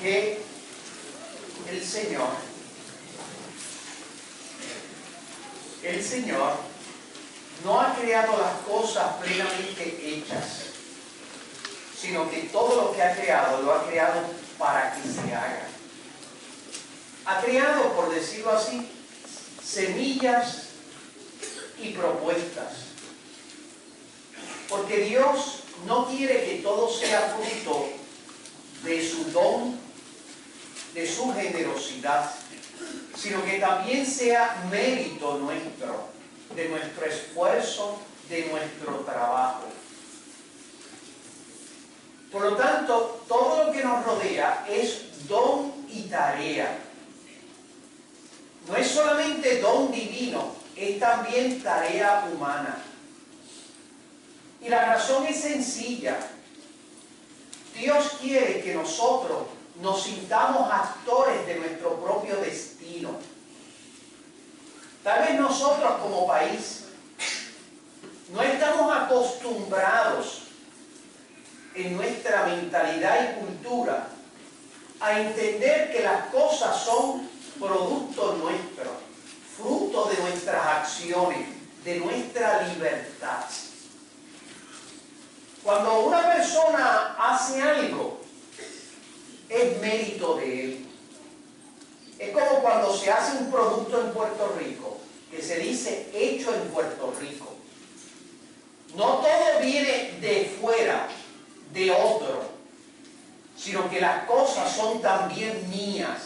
que el Señor no ha creado las cosas plenamente hechas, sino que todo lo que ha creado, lo ha creado para que se haga. Ha creado, por decirlo así, semillas y propuestas. Porque Dios no quiere que todo sea fruto de su don, de su generosidad, sino que también sea mérito nuestro, de nuestro esfuerzo, de nuestro trabajo. Por lo tanto, todo lo que nos rodea es don y tarea. No es solamente don divino, es también tarea humana. Y la razón es sencilla. Dios quiere que nosotros nos sintamos actores de nuestro propio destino. Tal vez nosotros como país no estamos acostumbrados en nuestra mentalidad y cultura a entender que las cosas son producto nuestro, fruto de nuestras acciones, de nuestra libertad. Cuando una persona hace algo, es mérito de él. Es como cuando se hace un producto en Puerto Rico, que se dice hecho en Puerto Rico. No todo viene de fuera, de otro, sino que las cosas son también mías.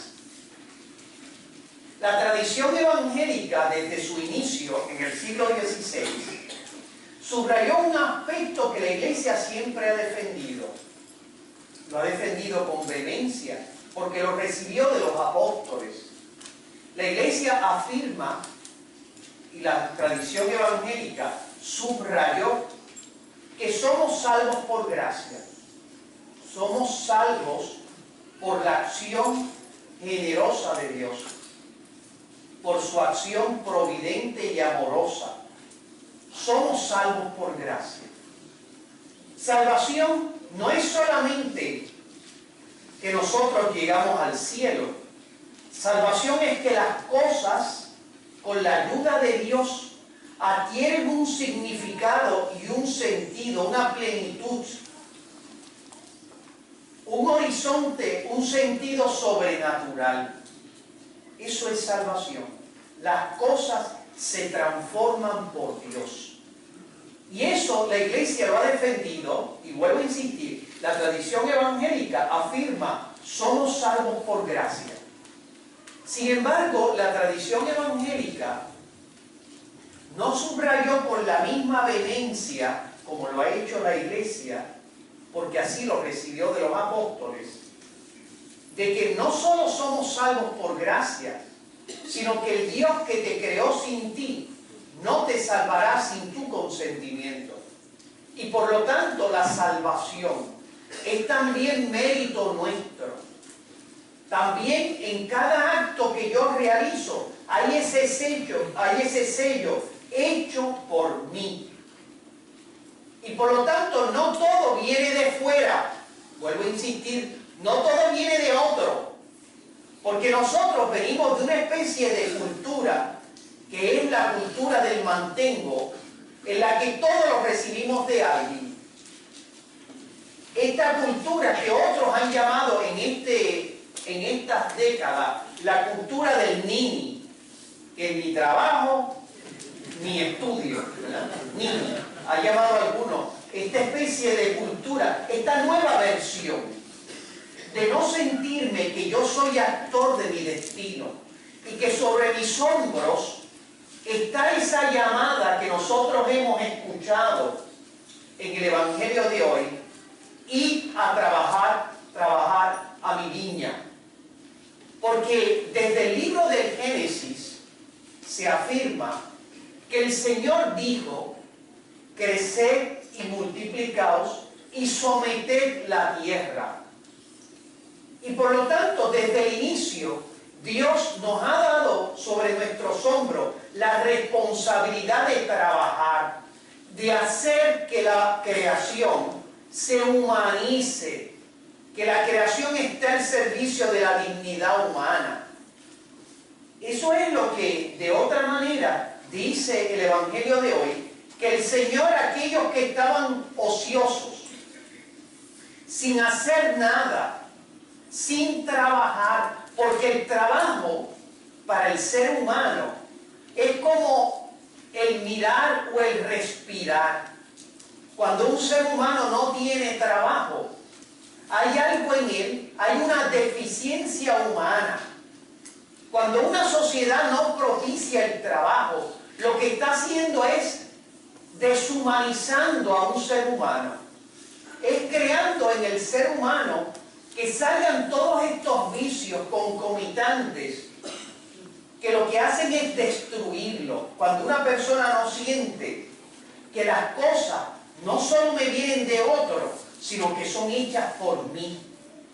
La tradición evangélica desde su inicio, en el siglo XVI, subrayó un aspecto que la Iglesia siempre ha defendido. Lo ha defendido con vehemencia, porque lo recibió de los apóstoles. La Iglesia afirma, y la tradición evangélica subrayó, que somos salvos por gracia. Somos salvos por la acción generosa de Dios, por su acción providente y amorosa. Somos salvos por gracia. Salvación no es solamente que nosotros llegamos al cielo. Salvación es que las cosas, con la ayuda de Dios, adquieren un significado y un sentido, una plenitud, un horizonte, un sentido sobrenatural. Eso es salvación. Las cosas se transforman por Dios. Y eso la Iglesia lo ha defendido, y vuelvo a insistir, la tradición evangélica afirma, somos salvos por gracia. Sin embargo, la tradición evangélica no subrayó con la misma vehemencia como lo ha hecho la Iglesia, porque así lo recibió de los apóstoles, de que no solo somos salvos por gracia, sino que el Dios que te creó sin ti no te salvará sin tu consentimiento. Y por lo tanto la salvación es también mérito nuestro. También en cada acto que yo realizo hay ese sello hecho por mí. Y por lo tanto no todo viene de fuera. Vuelvo a insistir, no todo viene de otro. Porque nosotros venimos de una especie de cultura que es la cultura del mantengo, en la que todo lo recibimos de alguien. Esta cultura que otros han llamado en estas décadas la cultura del nini, que ni trabajo ni estudio, ¿verdad? Nini, ha llamado alguno, esta especie de cultura, esta nueva versión de no sentirme que yo soy actor de mi destino y que sobre mis hombros está esa llamada que nosotros hemos escuchado en el Evangelio de hoy, y a trabajar a mi viña. Porque desde el libro del Génesis se afirma que el Señor dijo, creced y multiplicaos y someted la tierra. Y por lo tanto, desde el inicio, Dios nos ha dado sobre nuestros hombros la responsabilidad de trabajar, de hacer que la creación se humanice, que la creación está al servicio de la dignidad humana. Eso es lo que, de otra manera, dice el Evangelio de hoy, que el Señor, aquellos que estaban ociosos, sin hacer nada, sin trabajar, porque el trabajo para el ser humano es como el mirar o el respirar. Cuando un ser humano no tiene trabajo, hay algo en él, hay una deficiencia humana. Cuando una sociedad no propicia el trabajo, lo que está haciendo es deshumanizando a un ser humano. Es creando en el ser humano que salgan todos estos vicios concomitantes que lo que hacen es destruirlo. Cuando una persona no siente que las cosas no solo me vienen de otro, sino que son hechas por mí.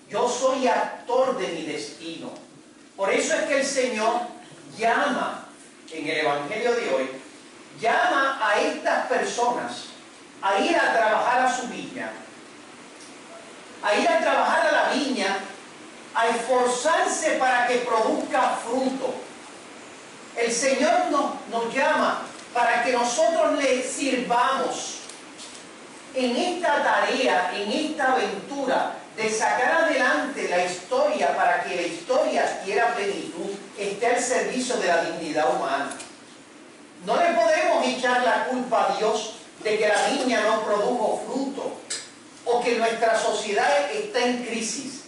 Yo soy actor de mi destino. Por eso es que el Señor llama, en el Evangelio de hoy, llama a estas personas a ir a trabajar a su viña, a ir a trabajar a la viña, a esforzarse para que produzca fruto. El Señor nos llama para que nosotros le sirvamos en esta tarea, en esta aventura de sacar adelante la historia para que la historia adquiera plenitud, esté al servicio de la dignidad humana. No le podemos echar la culpa a Dios de que la viña no produjo fruto o que nuestra sociedad está en crisis.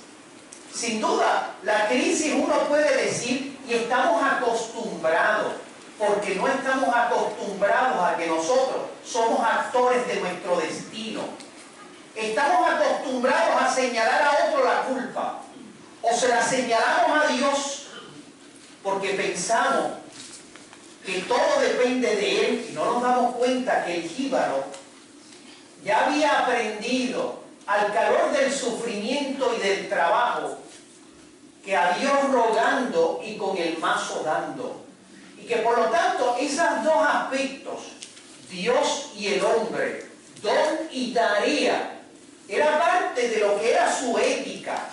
Sin duda, la crisis uno puede decir, y estamos acostumbrados, porque no estamos acostumbrados a que nosotros somos actores de nuestro destino. Estamos acostumbrados a señalar a otro la culpa, o se la señalamos a Dios, porque pensamos que todo depende de Él, y no nos damos cuenta que el jíbaro ya había aprendido al calor del sufrimiento y del trabajo, que a Dios rogando y con el mazo dando. Y que por lo tanto esos dos aspectos, Dios y el hombre, don y tarea, era parte de lo que era su ética,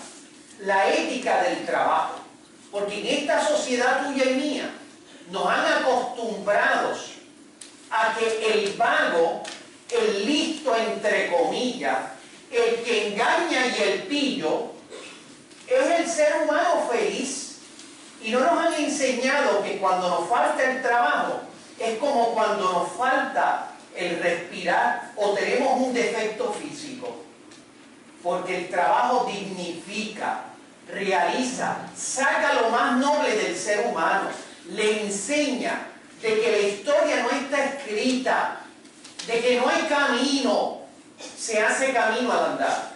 la ética del trabajo. Porque en esta sociedad tuya y mía nos han acostumbrado a que el vago, el listo entre comillas, el que engaña y el pillo, es el ser humano feliz. Y no nos han enseñado que cuando nos falta el trabajo es como cuando nos falta el respirar o tenemos un defecto físico. Porque el trabajo dignifica, realiza, saca lo más noble del ser humano, le enseña de que la historia no está escrita, de que no hay camino, se hace camino al andar.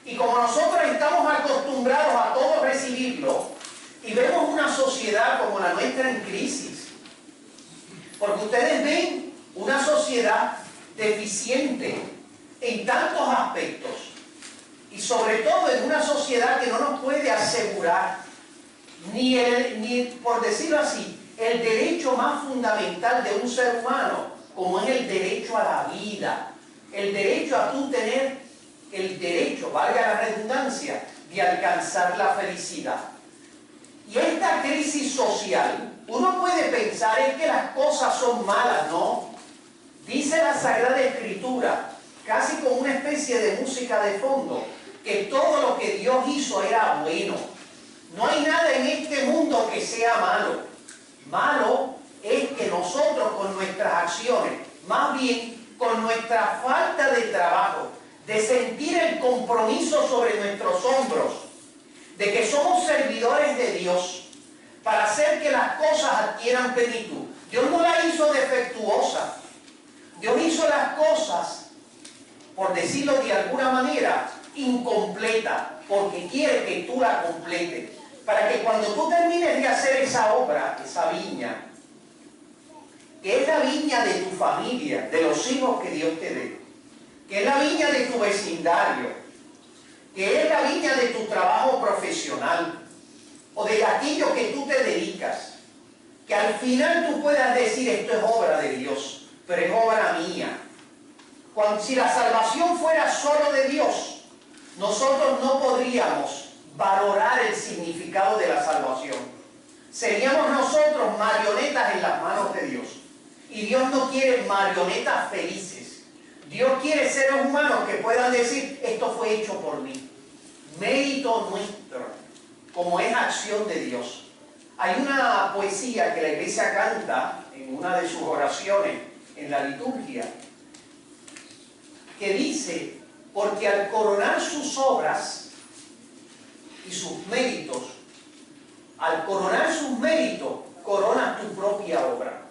Y como nosotros estamos acostumbrados a todo recibirlo, y vemos una sociedad como la nuestra en crisis, porque ustedes ven una sociedad deficiente en tantos aspectos, y sobre todo en una sociedad que no nos puede asegurar ni por decirlo así, el derecho más fundamental de un ser humano, como es el derecho a la vida, el derecho a tú tener el derecho, valga la redundancia, de alcanzar la felicidad. Y esta crisis social, uno puede pensar es que las cosas son malas, ¿no? Dice la Sagrada Escritura, casi como una especie de música de fondo, que todo lo que Dios hizo era bueno. No hay nada en este mundo que sea malo. Malo es que nosotros con nuestras acciones, más bien con nuestra falta de trabajo, de sentir el compromiso sobre nuestros hombros, de que somos servidores de Dios para hacer que las cosas adquieran plenitud. Dios no la hizo defectuosa. Dios hizo las cosas, por decirlo de alguna manera, incompleta, porque quiere que tú la completes. Para que cuando tú termines de hacer esa obra, esa viña, que es la viña de tu familia, de los hijos que Dios te dé, que es la viña de tu vecindario, que es la viña de tu trabajo profesional, o de aquello que tú te dedicas, que al final tú puedas decir, esto es obra de Dios, pero es obra mía. Si la salvación fuera solo de Dios, nosotros no podríamos valorar el significado de la salvación. Seríamos nosotros marionetas en las manos de Dios. Y Dios no quiere marionetas felices. Dios quiere seres humanos que puedan decir, esto fue hecho por mí. Mérito nuestro, como es acción de Dios. Hay una poesía que la iglesia canta en una de sus oraciones en la liturgia, que dice, porque al coronar sus obras y sus méritos, al coronar sus méritos, coronas tu propia obra.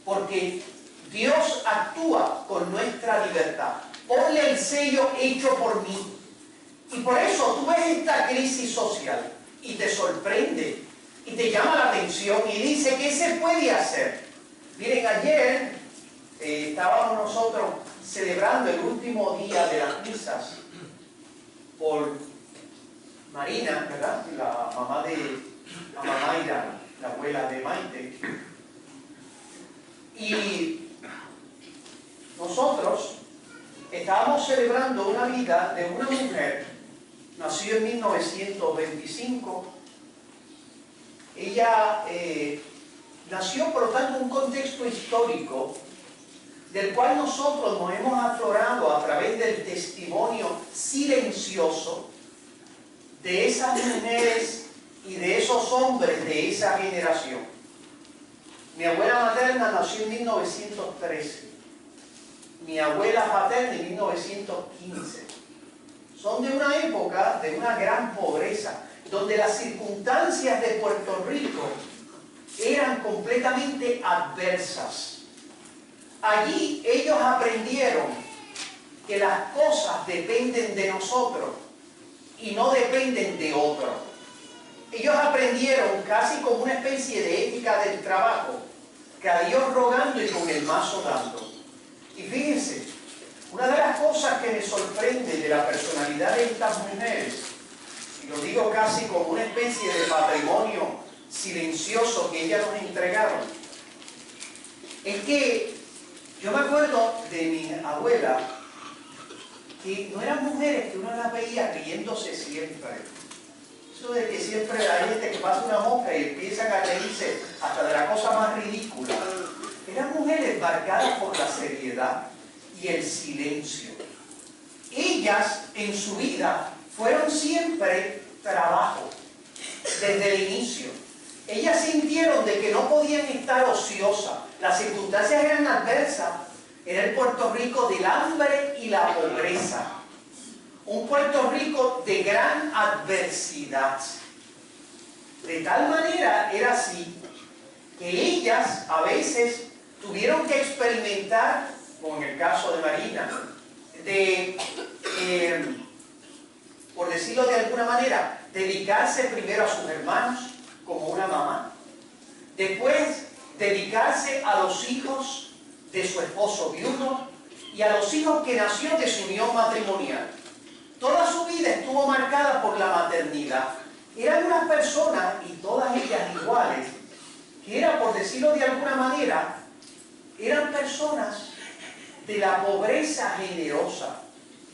Porque Dios actúa con nuestra libertad. Ponle el sello hecho por mí. Y por eso tú ves esta crisis social y te sorprende y te llama la atención y dice, ¿qué se puede hacer? Miren, ayer estábamos nosotros celebrando el último día de las misas por Marina, ¿verdad? La mamá Mayra, la abuela de Maite. Y nosotros estábamos celebrando una vida de una mujer, nació en 1925. Ella nació, por lo tanto, en un contexto histórico del cual nosotros nos hemos aflorado a través del testimonio silencioso de esas mujeres y de esos hombres de esa generación. Mi abuela materna nació en 1913. Mi abuela paterna en 1915. Son de una época de una gran pobreza, donde las circunstancias de Puerto Rico eran completamente adversas. Allí ellos aprendieron que las cosas dependen de nosotros y no dependen de otros. Ellos aprendieron casi como una especie de ética del trabajo, que a Dios rogando y con el mazo dando. Y fíjense, una de las cosas que me sorprende de la personalidad de estas mujeres, y lo digo casi como una especie de patrimonio silencioso que ellas nos entregaron, es que yo me acuerdo de mi abuela, que no eran mujeres que uno las veía riéndose siempre. Eso de que siempre hay gente que pasa una mosca y empiezan a reírse hasta de la cosa más ridícula. Eran mujeres marcadas por la seriedad y el silencio. Ellas en su vida fueron siempre trabajo, desde el inicio. Ellas sintieron de que no podían estar ociosas. Las circunstancias eran adversas. Era el Puerto Rico del hambre y la pobreza. Un Puerto Rico de gran adversidad. De tal manera era así que ellas a veces tuvieron que experimentar, como en el caso de Marina, por decirlo de alguna manera, dedicarse primero a sus hermanos como una mamá, después dedicarse a los hijos de su esposo viudo y a los hijos que nació de su unión matrimonial. Toda su vida estuvo marcada por la maternidad. Eran unas personas, y todas ellas iguales, que era, por decirlo de alguna manera, eran personas de la pobreza generosa.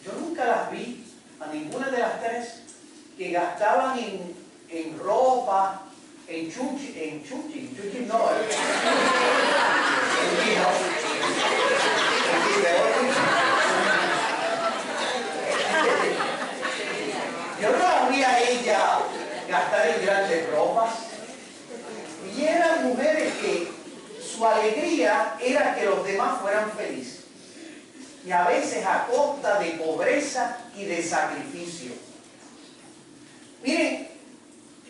Yo nunca las vi, a ninguna de las tres, que gastaban en ropa, en chuchi no, yo no la vi a ella gastar en grandes ropas. Y eran mujeres que su alegría era que los demás fueran felices. Y a veces a costa de pobreza y de sacrificio. Miren,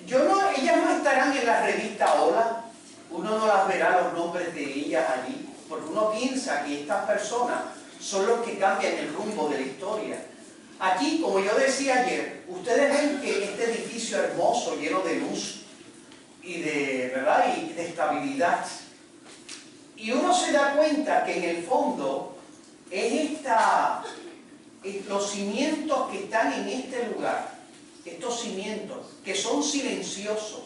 ellas no estarán en la revista Hola. Uno no las verá los nombres de ellas allí. Porque uno piensa que estas personas son los que cambian el rumbo de la historia. Aquí, como yo decía ayer, ustedes ven que este edificio hermoso, lleno de luz y ¿verdad? Y de estabilidad. Y uno se da cuenta que en el fondo es los cimientos que están en este lugar, estos cimientos que son silenciosos,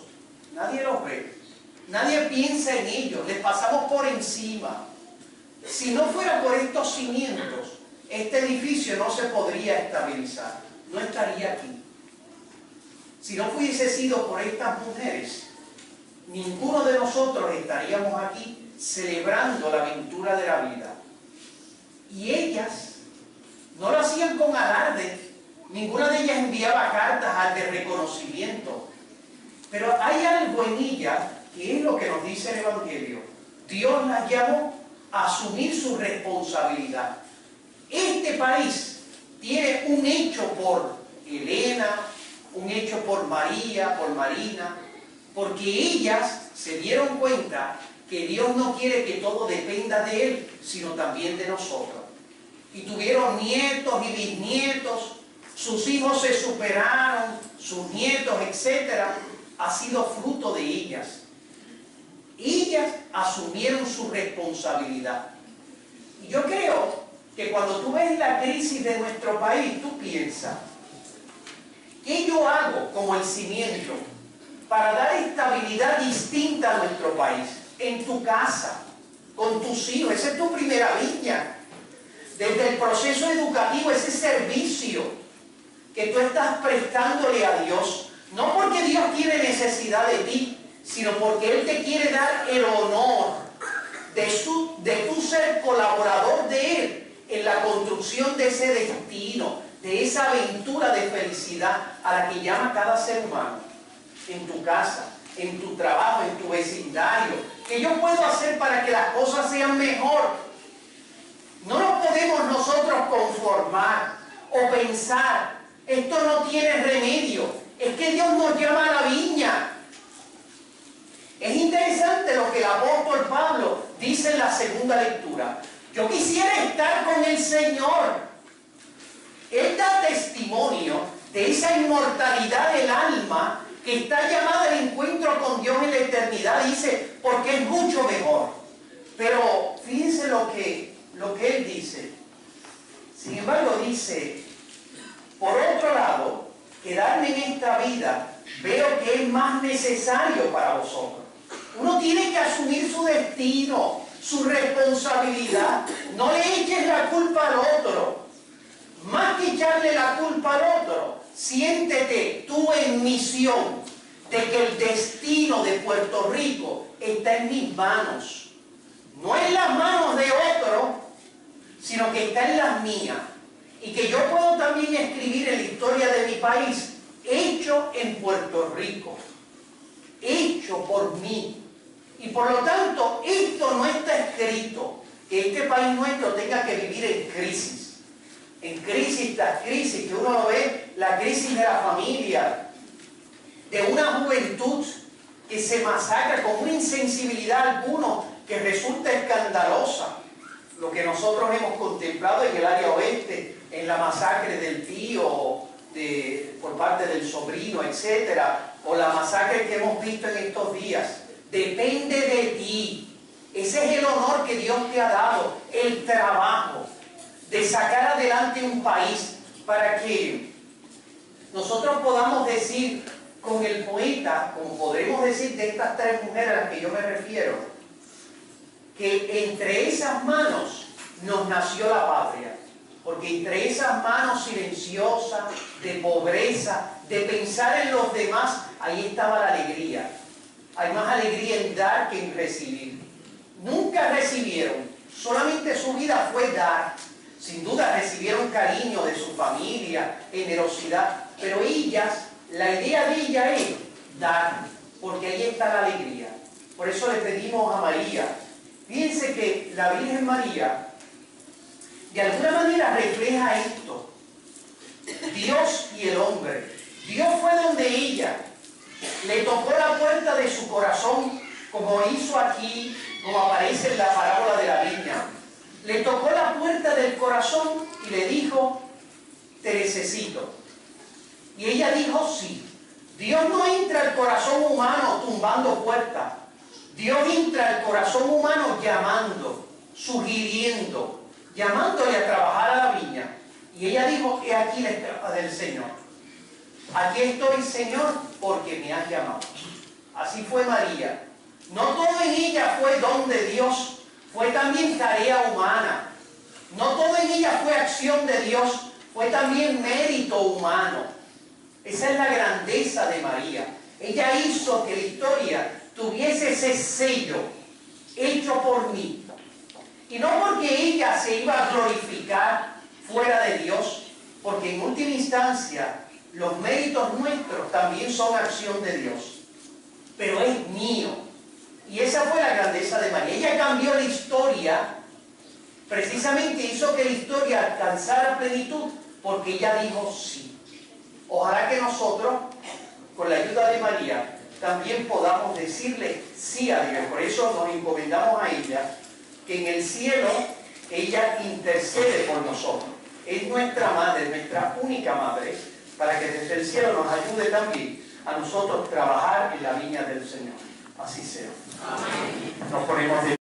nadie los ve, nadie piensa en ellos, les pasamos por encima. Si no fuera por estos cimientos, este edificio no se podría estabilizar. no estaría aquí. Si no hubiese sido por estas mujeres, ninguno de nosotros estaríamos aquí celebrando la aventura de la vida. Y ellas no lo hacían con alarde, ninguna de ellas enviaba cartas de reconocimiento. Pero hay algo en ellas que es lo que nos dice el Evangelio. Dios las llamó a asumir su responsabilidad. Este país tiene un hecho por Elena, un hecho por María, por Marina, porque ellas se dieron cuenta que Dios no quiere que todo dependa de Él, sino también de nosotros. Y tuvieron nietos y bisnietos, sus hijos se superaron, sus nietos, etc. Ha sido fruto de ellas. Ellas asumieron su responsabilidad. Y yo creo que cuando tú ves la crisis de nuestro país, tú piensas, ¿qué yo hago como el cimiento para dar estabilidad distinta a nuestro país? En tu casa, con tus hijos, esa es tu primera viña. Desde el proceso educativo, ese servicio que tú estás prestándole a Dios, no porque Dios tiene necesidad de ti, sino porque Él te quiere dar el honor de tu ser colaborador de Él en la construcción de ese destino, de esa aventura de felicidad a la que llama cada ser humano, en tu casa, en tu trabajo, en tu vecindario. ¿Qué yo puedo hacer para que las cosas sean mejor? No nos podemos nosotros conformar o pensar, esto no tiene remedio, es que Dios nos llama a la viña. Es interesante lo que el apóstol Pablo dice en la segunda lectura. Yo quisiera estar con el Señor. Él da testimonio de esa inmortalidad del alma que está llamada al encuentro con Dios en la eternidad. Dice, porque es mucho mejor. Pero fíjense lo que él dice. Sin embargo, dice, por otro lado, quedarme en esta vida veo que es más necesario para vosotros. Uno tiene que asumir su destino, su responsabilidad. No le eches la culpa al otro. Más que echarle la culpa al otro, siéntete tú en misión de que el destino de Puerto Rico está en mis manos. No en las manos de otro, sino que está en las mías. Y que yo puedo también escribir en la historia de mi país, hecho en Puerto Rico, hecho por mí. Y por lo tanto, esto no está escrito, que este país nuestro tenga que vivir en crisis. En crisis tras crisis, que uno lo ve, la crisis de la familia, de una juventud que se masacra con una insensibilidad alguna que resulta escandalosa. Lo que nosotros hemos contemplado en el área oeste, en la masacre del tío, por parte del sobrino, etc. O la masacre que hemos visto en estos días. Depende de ti. Ese es el honor que Dios te ha dado, el trabajo de sacar adelante un país para que nosotros podamos decir con el poeta, como podremos decir de estas tres mujeres a las que yo me refiero, que entre esas manos nos nació la patria. Porque entre esas manos silenciosas, de pobreza, de pensar en los demás, ahí estaba la alegría. Hay más alegría en dar que en recibir. Nunca recibieron, solamente su vida fue dar. Sin duda recibieron cariño de su familia, generosidad, pero ellas, la idea de ella es dar, porque ahí está la alegría. Por eso le pedimos a María, fíjense que la Virgen María, de alguna manera refleja esto. Dios y el hombre. Dios fue donde ella le tocó la puerta de su corazón, como hizo aquí, como aparece en la parábola de la viña. Le tocó la puerta del corazón y le dijo, te necesito. Y ella dijo sí. Dios no entra al corazón humano tumbando puertas. Dios entra al corazón humano llamando, sugiriendo, llamándole a trabajar a la viña. Y ella dijo, he aquí la esclava del Señor. Aquí estoy, Señor, porque me has llamado. Así fue María. No todo en ella fue don de Dios, fue también tarea humana. No todo en ella fue acción de Dios, fue también mérito humano. Esa es la grandeza de María. Ella hizo que la historia tuviese ese sello hecho por mí. Y no porque ella se iba a glorificar fuera de Dios, porque en última instancia los méritos nuestros también son acción de Dios. Pero es mío. Y esa fue la grandeza de María. Ella cambió la historia, precisamente hizo que la historia alcanzara plenitud, porque ella dijo sí. Ojalá que nosotros, con la ayuda de María, también podamos decirle sí a Dios. Por eso nos encomendamos a ella, que en el cielo ella intercede por nosotros. Es nuestra madre, nuestra única madre, para que desde el cielo nos ayude también a nosotros trabajar en la viña del Señor. Así sea. Amén. Nos ponemos de